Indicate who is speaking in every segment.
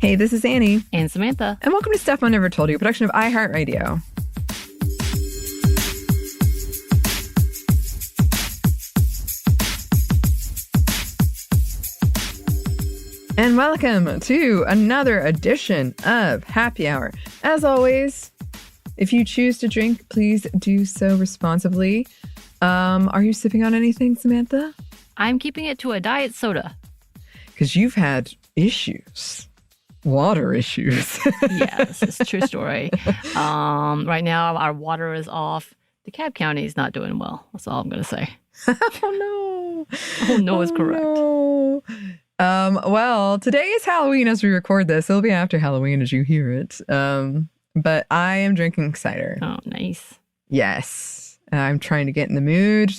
Speaker 1: Hey, this is Anney
Speaker 2: and Samantha.
Speaker 1: And welcome to Stuff Mom Never Told You, a production of iHeartRadio. And welcome to another edition of Happy Hour. As always, if you choose to drink, please do so responsibly. Are you sipping on anything, Samantha?
Speaker 2: I'm keeping it to a diet soda.
Speaker 1: Because you've had issues. Water issues.
Speaker 2: Yes, it's a true story. Right now, our water is off. DeKalb County is not doing well. That's all I'm going to say.
Speaker 1: Oh, no.
Speaker 2: Oh, no is correct.
Speaker 1: No. Well, today is Halloween as we record this. It'll be after Halloween as you hear it. But I am drinking cider.
Speaker 2: Oh, nice.
Speaker 1: Yes. I'm trying to get in the mood.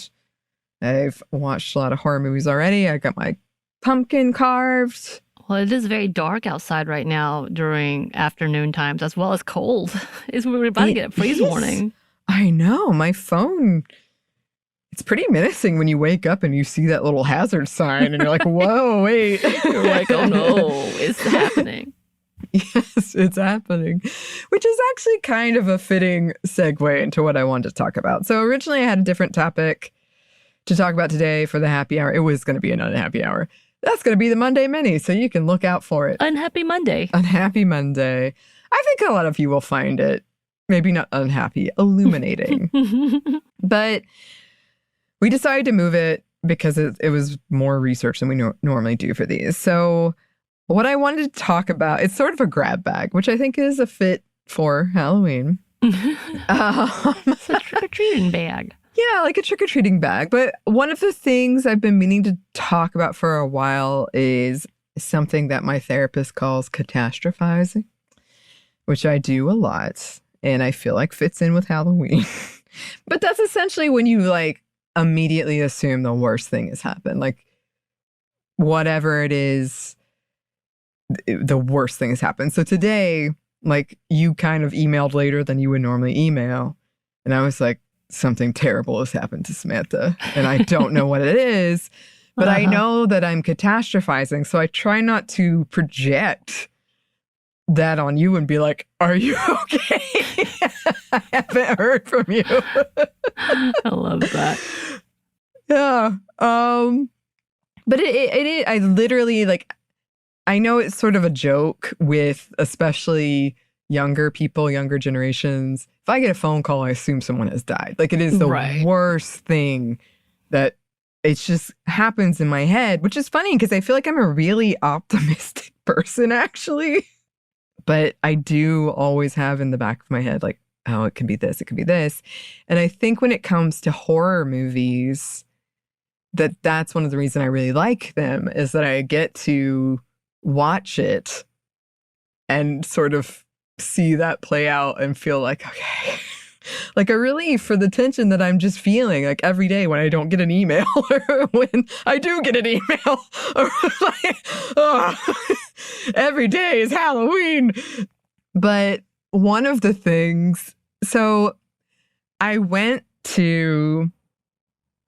Speaker 1: I've watched a lot of horror movies already. I got my pumpkin carved.
Speaker 2: Well, it is very dark outside right now during afternoon times, as well as cold. We're about to get a freeze warning.
Speaker 1: I know. My phone, it's pretty menacing when you wake up and you see that little hazard sign and you're like, whoa, wait.
Speaker 2: You're like, oh no, it's happening.
Speaker 1: Yes, it's happening, which is actually kind of a fitting segue into what I wanted to talk about. So originally I had a different topic to talk about today for the happy hour. It was going to be an unhappy hour. That's going to be the Monday Mini, so you can look out for it.
Speaker 2: Unhappy Monday.
Speaker 1: Unhappy Monday. I think a lot of you will find it, maybe not unhappy, illuminating. But we decided to move it because it was more research than we normally do for these. So what I wanted to talk about, it's sort of a grab bag, which I think is a fit for Halloween.
Speaker 2: It's a trick-or-treating bag.
Speaker 1: Yeah, like a trick-or-treating bag. But one of the things I've been meaning to talk about for a while is something that my therapist calls catastrophizing, which I do a lot and I feel like fits in with Halloween. But that's essentially when you like immediately assume the worst thing has happened. Like whatever it is, the worst thing has happened. So today, like you kind of emailed later than you would normally email. And I was like, something terrible has happened to Samantha and I don't know what it is, but I know that I'm catastrophizing. So I try not to project that on you and be like, are you okay? I haven't heard from you.
Speaker 2: I love that.
Speaker 1: Yeah. But it I literally like, I know it's sort of a joke with especially younger people, younger generations. If I get a phone call, I assume someone has died. Like it is the worst thing that it just happens in my head, which is funny because I feel like I'm a really optimistic person actually. But I do always have in the back of my head, like, oh, it could be this, it could be this. And I think when it comes to horror movies, that's one of the reasons I really like them is that I get to watch it and sort of see that play out and feel like, okay, like a relief for the tension that I'm just feeling like every day when I don't get an email or when I do get an email or like, oh, every day is Halloween. But one of the things, so I went to,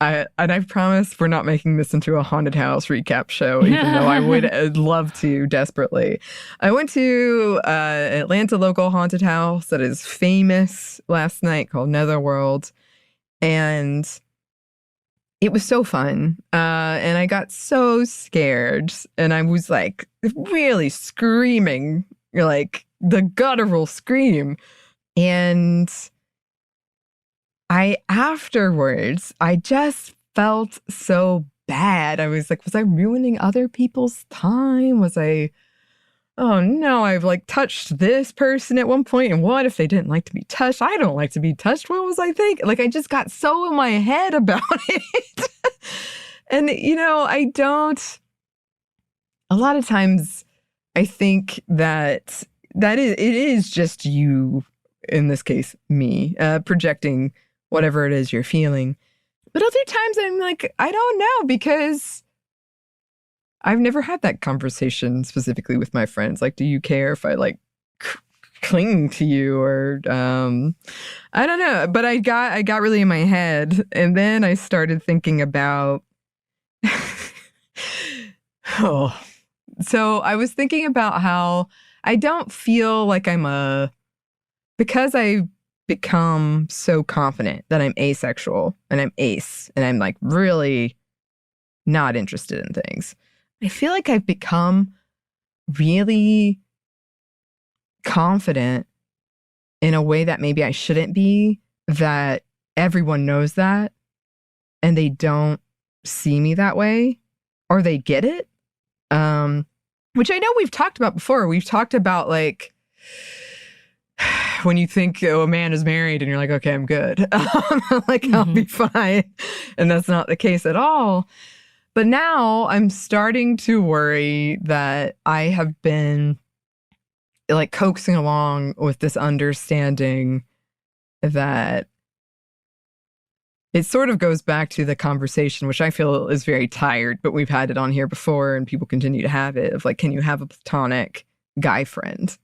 Speaker 1: and I promise we're not making this into a haunted house recap show, even though I would love to desperately. I went to Atlanta local haunted house that is famous last night called Netherworld. And it was so fun. And I got so scared. And I was like really screaming, like the guttural scream. And afterwards, I just felt so bad. I was like, was I ruining other people's time? Oh no, I've like touched this person at one point. And what if they didn't like to be touched? I don't like to be touched. What was I thinking? Like, I just got so in my head about it. And, you know, a lot of times I think that it is just you, in this case, me, projecting whatever it is you're feeling. But other times I'm like, I don't know, because I've never had that conversation specifically with my friends. Like, do you care if I like cling to you or I don't know. But I got really in my head, and then I started thinking about So I was thinking about how I don't feel like because I've become so confident that I'm asexual and I'm ace and I'm like really not interested in things. I feel like I've become really confident in a way that maybe I shouldn't be, that everyone knows that and they don't see me that way, or they get it. Which I know we've talked about before. We've talked about like when you think, oh, a man is married and you're like, okay, I'm good. Like, I'll be fine. And that's not the case at all. But now I'm starting to worry that I have been like coaxing along with this understanding that it sort of goes back to the conversation, which I feel is very tired, but we've had it on here before and people continue to have it, of like, can you have a platonic guy friend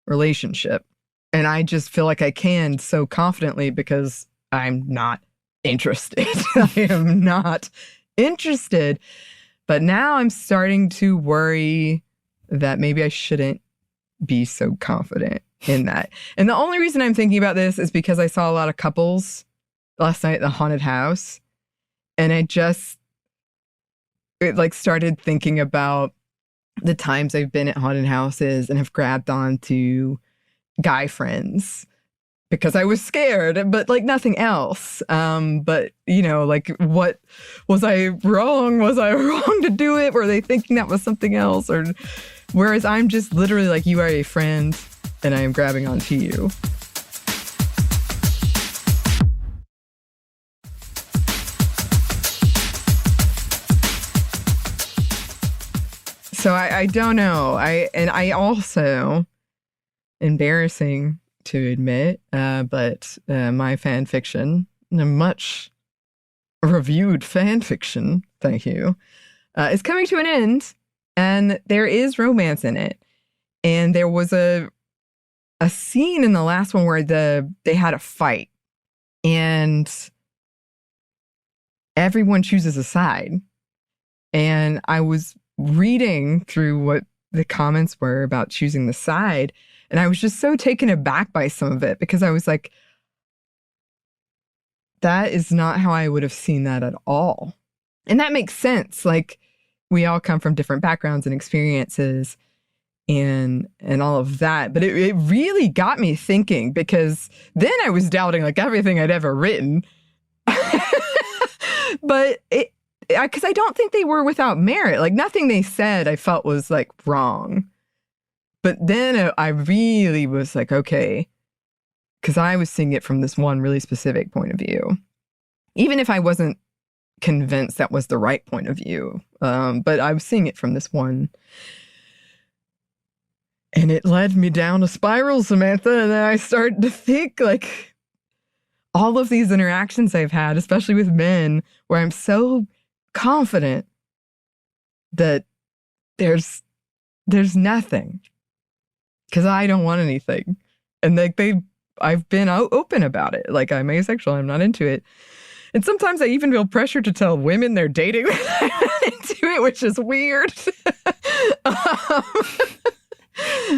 Speaker 1: relationship? And I just feel like I can so confidently because I'm not interested. I am not interested. But now I'm starting to worry that maybe I shouldn't be so confident in that. And the only reason I'm thinking about this is because I saw a lot of couples last night at the haunted house. And it like started thinking about the times I've been at haunted houses and have grabbed onto guy friends because I was scared, but like nothing else. But you know, like, what was I wrong? Was I wrong to do it? Were they thinking that was something else? Or whereas I'm just literally like, you are a friend and I am grabbing onto you. So I don't know. I also, embarrassing to admit, but my fan fiction, a much reviewed fan fiction, thank you, is coming to an end, and there is romance in it. And there was a scene in the last one where they had a fight, and everyone chooses a side. And I was reading through what the comments were about choosing the side, and I was just so taken aback by some of it because I was like, that is not how I would have seen that at all. And that makes sense. Like, we all come from different backgrounds and experiences and all of that. But it really got me thinking, because then I was doubting like everything I'd ever written. But because I don't think they were without merit. Like, nothing they said I felt was like wrong. But then I really was like, okay, because I was seeing it from this one really specific point of view, even if I wasn't convinced that was the right point of view. But I was seeing it from this one. And it led me down a spiral, Samantha. And then I started to think like all of these interactions I've had, especially with men, where I'm so confident that there's nothing because I don't want anything. And like I've been open about it. Like, I'm asexual. I'm not into it. And sometimes I even feel pressure to tell women they're dating that I'm not into it, which is weird.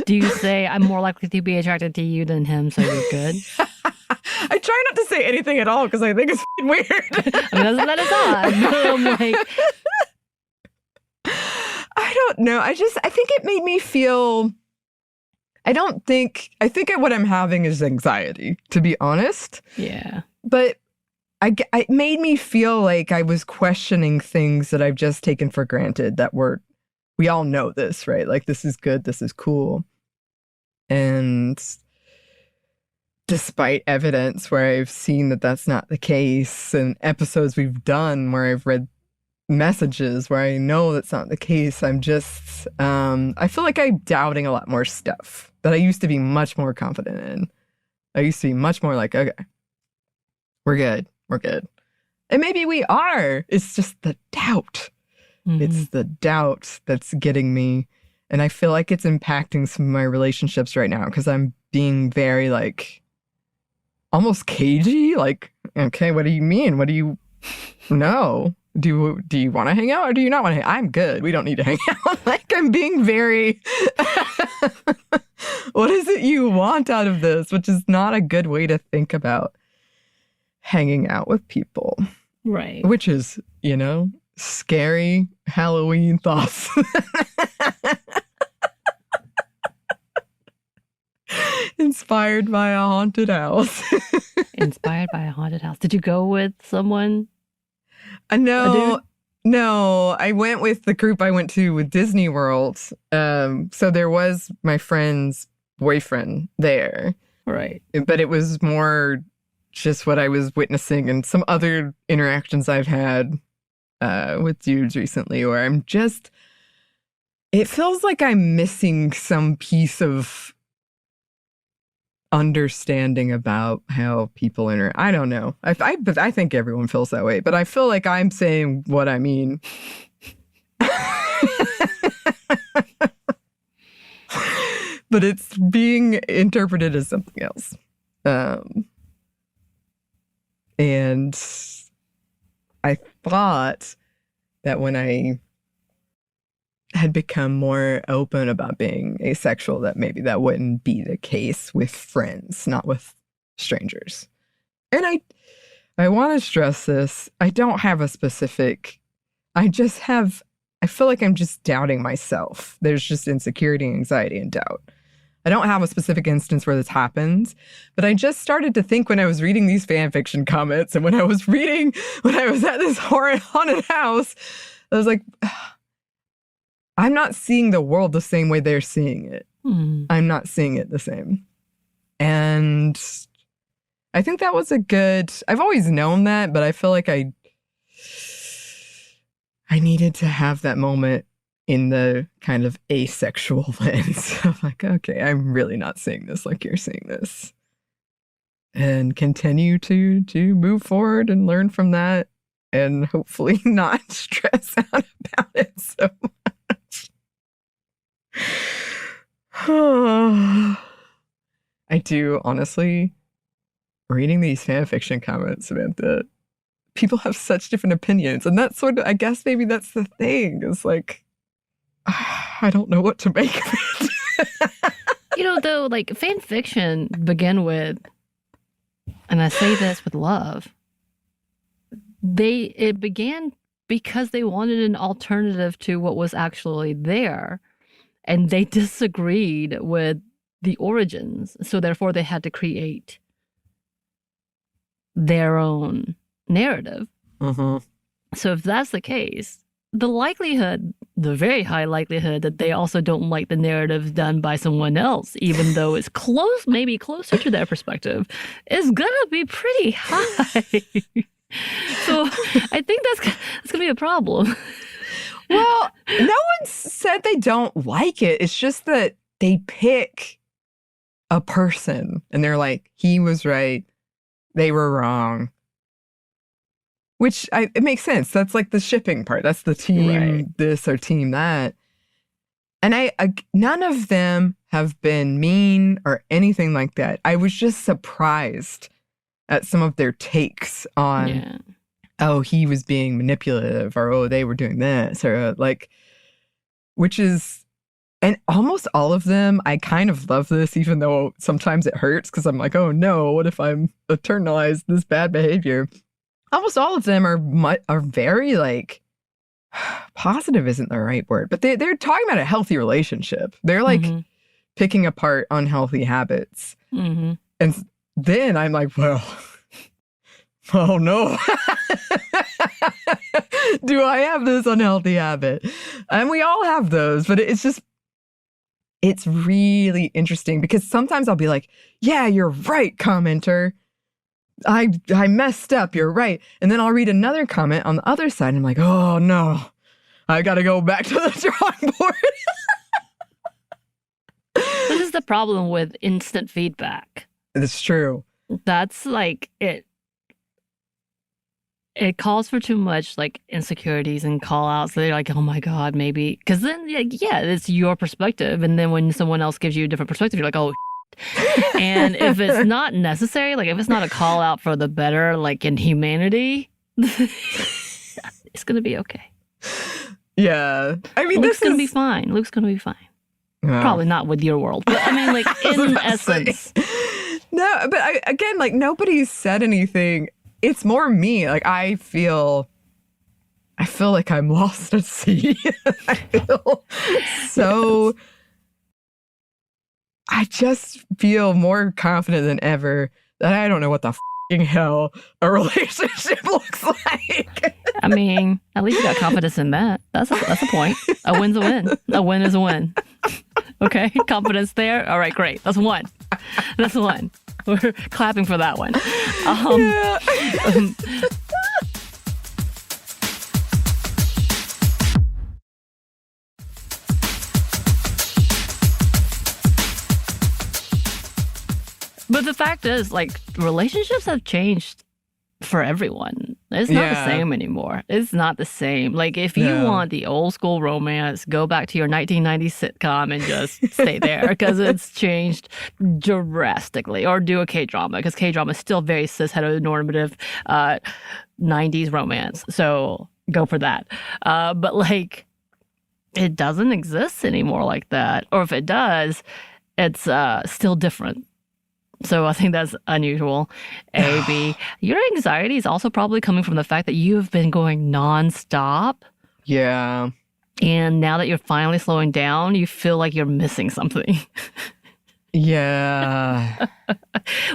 Speaker 2: Do you say, I'm more likely to be attracted to you than him, so you're good?
Speaker 1: I try not to say anything at all because I think it's weird.
Speaker 2: I mean, that is odd. I'm like,
Speaker 1: I don't know. I think it made me feel, I think what I'm having is anxiety, to be honest.
Speaker 2: Yeah.
Speaker 1: But it made me feel like I was questioning things that I've just taken for granted that we all know this, right? Like, this is good, this is cool. And despite evidence where I've seen that that's not the case, and episodes we've done where I've read messages where I know that's not the case, I'm just, I feel like I'm doubting a lot more stuff that I used to be much more confident in. I used to be much more like, okay, we're good. And maybe we are. It's just the doubt. Mm-hmm. It's the doubt that's getting me. And I feel like it's impacting some of my relationships right now because I'm being very like almost cagey. Like, okay, what do you mean? What do you know? Do you want to hang out or do you not want to hang out? I'm good. We don't need to hang out. Like, I'm being very What is it you want out of this? Which is not a good way to think about hanging out with people.
Speaker 2: Right.
Speaker 1: Which is, scary Halloween thoughts. Inspired by a haunted house.
Speaker 2: Inspired by a haunted house. Did you go with someone?
Speaker 1: No. I went with the group I went to with Disney World. So there was my friend's boyfriend there.
Speaker 2: Right.
Speaker 1: But it was more just what I was witnessing and some other interactions I've had with dudes recently where it feels like I'm missing some piece of understanding about how people interact. I don't know. I think everyone feels that way, but I feel like I'm saying what I mean. But it's being interpreted as something else. And I thought that when I had become more open about being asexual, that maybe that wouldn't be the case with friends, not with strangers. And I want to stress this. I don't have a specific, I feel like I'm just doubting myself. There's just insecurity, anxiety, and doubt. I don't have a specific instance where this happens, but I just started to think when I was reading these fan fiction comments and when I was at this horrid haunted house, I was like, I'm not seeing the world the same way they're seeing it. I'm not seeing it the same. And I think that was I've always known that, but I feel like I needed to have that moment in the kind of asexual lens. I'm like, okay, I'm really not seeing this like you're seeing this. And continue to move forward and learn from that and hopefully not stress out about it so much. I do, honestly, reading these fan fiction comments, Samantha, people have such different opinions. And that's I guess maybe that's the thing. It's like, I don't know what to make of it.
Speaker 2: Though, like, fan fiction begin with, and I say this with love, it began because they wanted an alternative to what was actually there. And they disagreed with the origins. So therefore, they had to create their own narrative.
Speaker 1: Mm-hmm.
Speaker 2: So if that's the case, the very high likelihood that they also don't like the narrative done by someone else, even though it's maybe closer to their perspective, is going to be pretty high. So I think that's going to be a problem.
Speaker 1: Well, no one said they don't like it. It's just that they pick a person and they're like, he was right, they were wrong. Which it makes sense. That's like the shipping part. That's the team this or team that. And I none of them have been mean or anything like that. I was just surprised at some of their takes on, oh, he was being manipulative, or oh, they were doing this, or which is, and almost all of them, I kind of love this, even though sometimes it hurts because I'm like, oh no, what if I'm internalized this bad behavior? Almost all of them are very positive isn't the right word, but they're talking about a healthy relationship. They're picking apart unhealthy habits. Mm-hmm. And then I'm like, well, oh no. Do I have this unhealthy habit? And we all have those, but it's really interesting because sometimes I'll be like, yeah, you're right, commenter. I messed up, you're right. And then I'll read another comment on the other side and I'm like, oh no, I gotta go back to the drawing board.
Speaker 2: This is the problem with instant feedback.
Speaker 1: It's true.
Speaker 2: That's it calls for too much insecurities and call outs. They're like, oh my God, maybe. Because then, it's your perspective. And then when someone else gives you a different perspective, you're like, oh, and if it's not necessary, if it's not a call out for the better, in humanity, it's going to be okay.
Speaker 1: Yeah. I mean,
Speaker 2: Luke's going to be fine. Luke's going to be fine. Probably not with your world, but I mean, like, in essence.
Speaker 1: No, but again, like, nobody's said anything. It's more me. Like, I feel like I'm lost at sea. I feel so. I just feel more confident than ever that I don't know what the hell a relationship looks like.
Speaker 2: I mean, at least you got confidence in that. That's a point. A win's a win. A win is a win. Okay, confidence there. All right, great. That's one. That's one. We're clapping for that one. But the fact is, like, relationships have changed for everyone. It's not the same anymore. It's not the same. Like, if you want the old school romance, go back to your 1990s sitcom and just stay there because it's changed drastically. Or do a K-drama because K-drama is still very cis heteronormative 90s romance. So go for that. But, like, it doesn't exist anymore like that. Or if it does, it's still different. So I think that's unusual. A, B, your anxiety is also probably coming from the fact that you have been going nonstop.
Speaker 1: Yeah.
Speaker 2: And now that you're finally slowing down, you feel like you're missing something.
Speaker 1: Yeah.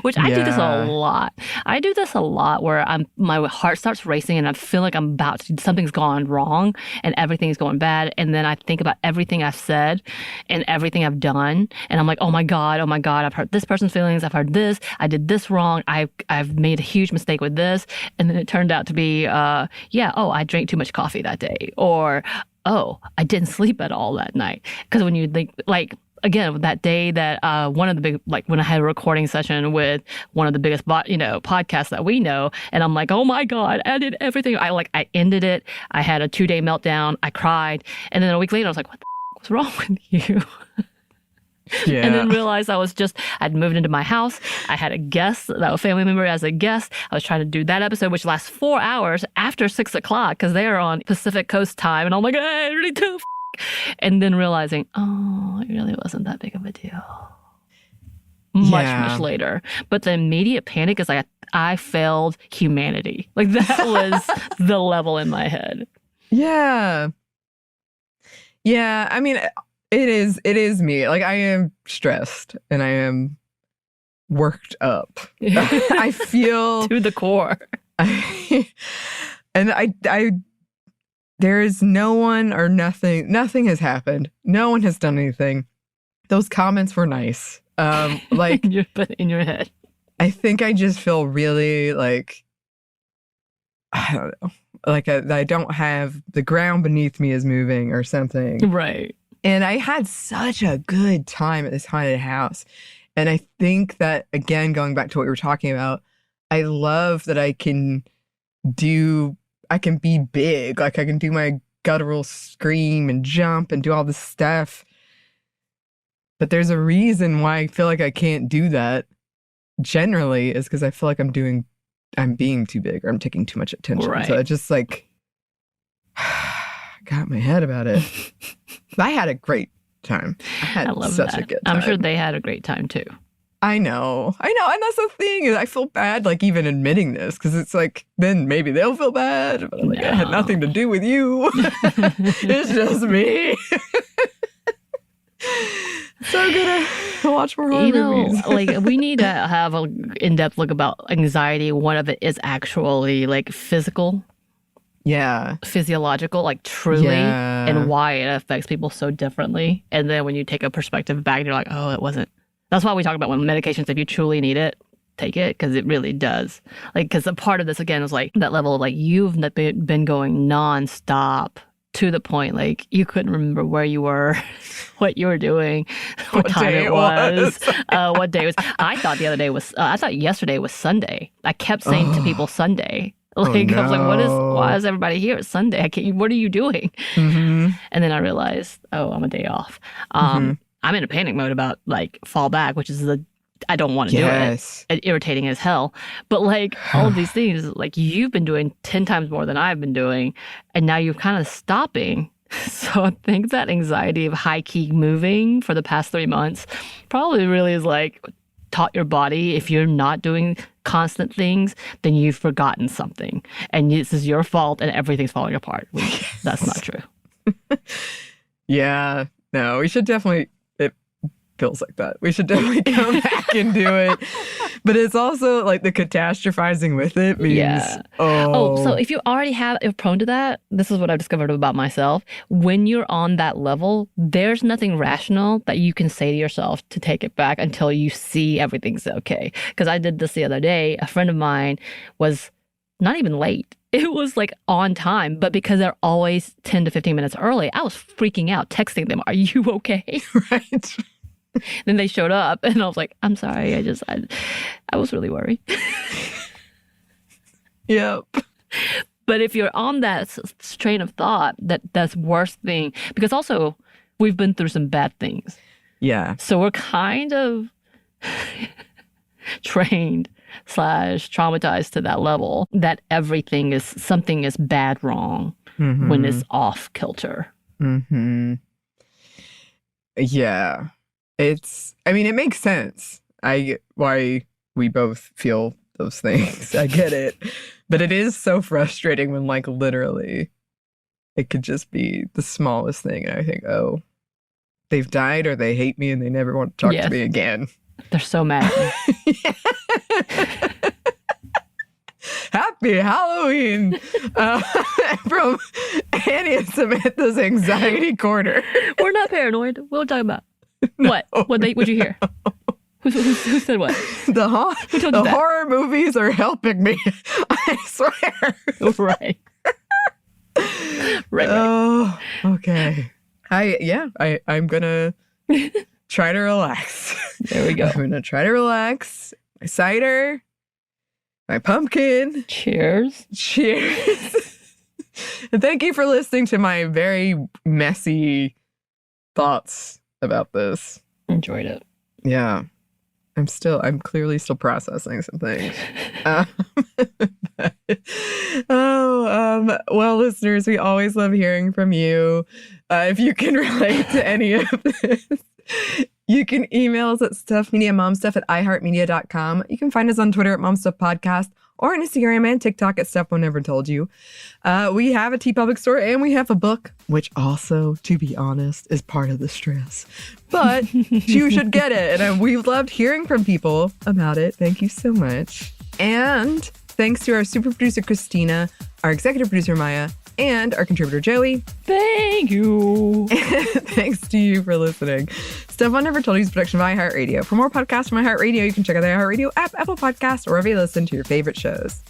Speaker 2: Which I do this a lot. I do this a lot where my heart starts racing and I feel like I'm about to, something's gone wrong and everything's going bad. And then I think about everything I've said and everything I've done. And I'm like, oh my God, I've hurt this person's feelings. I've heard this. I did this wrong. I've made a huge mistake with this. And then it turned out to be, I drank too much coffee that day. Or, oh, I didn't sleep at all that night. Because when you think, like, again, that day that one of the big, like when I had a recording session with one of the biggest, podcasts that we know, and I'm like, oh my God, I did everything. I ended it. I had a 2-day meltdown. I cried. And then a week later, I was like, what the was wrong with you?
Speaker 1: Yeah.
Speaker 2: And then realized I'd moved into my house. I had a guest, a family member as a guest. I was trying to do that episode, which lasts 4 hours after 6 o'clock because they are on Pacific Coast time. And I'm like, I really do. And then realizing, oh, it really wasn't that big of a deal. Much later. But the immediate panic is like, I failed humanity. Like that was the level in my head.
Speaker 1: Yeah. Yeah. I mean, it is me. Like I am stressed and I am worked up. I feel
Speaker 2: to the core.
Speaker 1: And I there is no one or nothing has happened. No one has done anything. Those comments were nice. Like
Speaker 2: you put in your head.
Speaker 1: I think I just feel really like, I don't know, like I don't have the ground beneath me is moving or something.
Speaker 2: Right.
Speaker 1: And I had such a good time at this haunted house. And I think that, again, going back to what we were talking about, I love that I can be big. Like I can do my guttural scream and jump and do all this stuff. But there's a reason why I feel like I can't do that generally is because I feel like I'm being too big or I'm taking too much attention.
Speaker 2: Right.
Speaker 1: So I just like got my head about it. I had a great time. I love such a good time.
Speaker 2: I'm sure they had a great time too.
Speaker 1: I know. And that's the thing is I feel bad like even admitting this because it's like then maybe they'll feel bad. But I'm like, I had nothing to do with you. It's just me. So I'm gonna watch more horror movies.
Speaker 2: Like we need to have an in-depth look about anxiety. One of it is actually like physical.
Speaker 1: Yeah.
Speaker 2: Physiological, like truly, and why it affects people so differently. And then when you take a perspective back, you're like, oh, it wasn't. That's why we talk about when medications, if you truly need it, take it, because it really does. Like, because a part of this, again, is like that level of like, you've been going nonstop to the point, like, you couldn't remember where you were, what you were doing, what time it was, what day it was. I thought yesterday was Sunday. I kept saying to people Sunday. Like, I was like, why is everybody here? It's Sunday. What are you doing? Mm-hmm. And then I realized, I'm a day off. I'm in a panic mode about like fall back, which is I don't want to do it. It's irritating as hell. But like all of these things, like you've been doing 10 times more than I've been doing. And now you're kind of stopping. So I think that anxiety of high-key moving for the past 3 months probably really is like taught your body if you're not doing constant things, then you've forgotten something. And this is your fault and everything's falling apart. That's not true.
Speaker 1: Yeah. No, we should definitely, it feels like that. We should definitely come back and do it. But it's also like the catastrophizing with it means,
Speaker 2: so if you already you're prone to that, this is what I've discovered about myself. When you're on that level, there's nothing rational that you can say to yourself to take it back until you see everything's okay. Because I did this the other day. A friend of mine was not even late. It was like on time, but because they're always 10 to 15 minutes early, I was freaking out, texting them, "Are you okay?"
Speaker 1: Right.
Speaker 2: Then they showed up and I was like, "I'm sorry. I was really worried."
Speaker 1: Yep.
Speaker 2: But if you're on that train of thought, that's worst thing, because also we've been through some bad things.
Speaker 1: Yeah.
Speaker 2: So we're kind of trained / traumatized to that level that something is bad wrong when it's off kilter.
Speaker 1: Mm-hmm. Yeah. It makes sense. I get why we both feel those things. I get it. But it is so frustrating when, like, literally it could just be the smallest thing. And I think, oh, they've died or they hate me and they never want to talk to me again.
Speaker 2: They're so mad at me.
Speaker 1: Happy Halloween from Anney and Samantha's Anxiety Corner.
Speaker 2: We're not paranoid. What are we talking about? What? What'd you hear? Who said what? Who told you that?
Speaker 1: Horror movies are helping me. I swear.
Speaker 2: Right. Right.
Speaker 1: Oh, okay. I'm gonna try to relax.
Speaker 2: There we go.
Speaker 1: I'm gonna try to relax. My cider, my pumpkin.
Speaker 2: Cheers.
Speaker 1: And thank you for listening to my very messy thoughts about this.
Speaker 2: Enjoyed it.
Speaker 1: Yeah. I'm clearly still processing some things. Well, listeners, we always love hearing from you. If you can relate to any of this, you can email us at stuffmediamomstuff@iheartmedia.com. You can find us on Twitter at momstuffpodcast or on Instagram and TikTok at Stuff One Never Told You. We have a TeePublic store and we have a book, which also, to be honest, is part of the stress. But you should get it. And we've loved hearing from people about it. Thank you so much. And thanks to our super producer, Christina, our executive producer, Maya, and our contributor, Joey.
Speaker 2: Thank you.
Speaker 1: Thanks to you for listening. Stuff One Never Told You is a production of iHeartRadio. For more podcasts from iHeartRadio, you can check out the iHeartRadio app, Apple Podcasts, or wherever you listen to your favorite shows.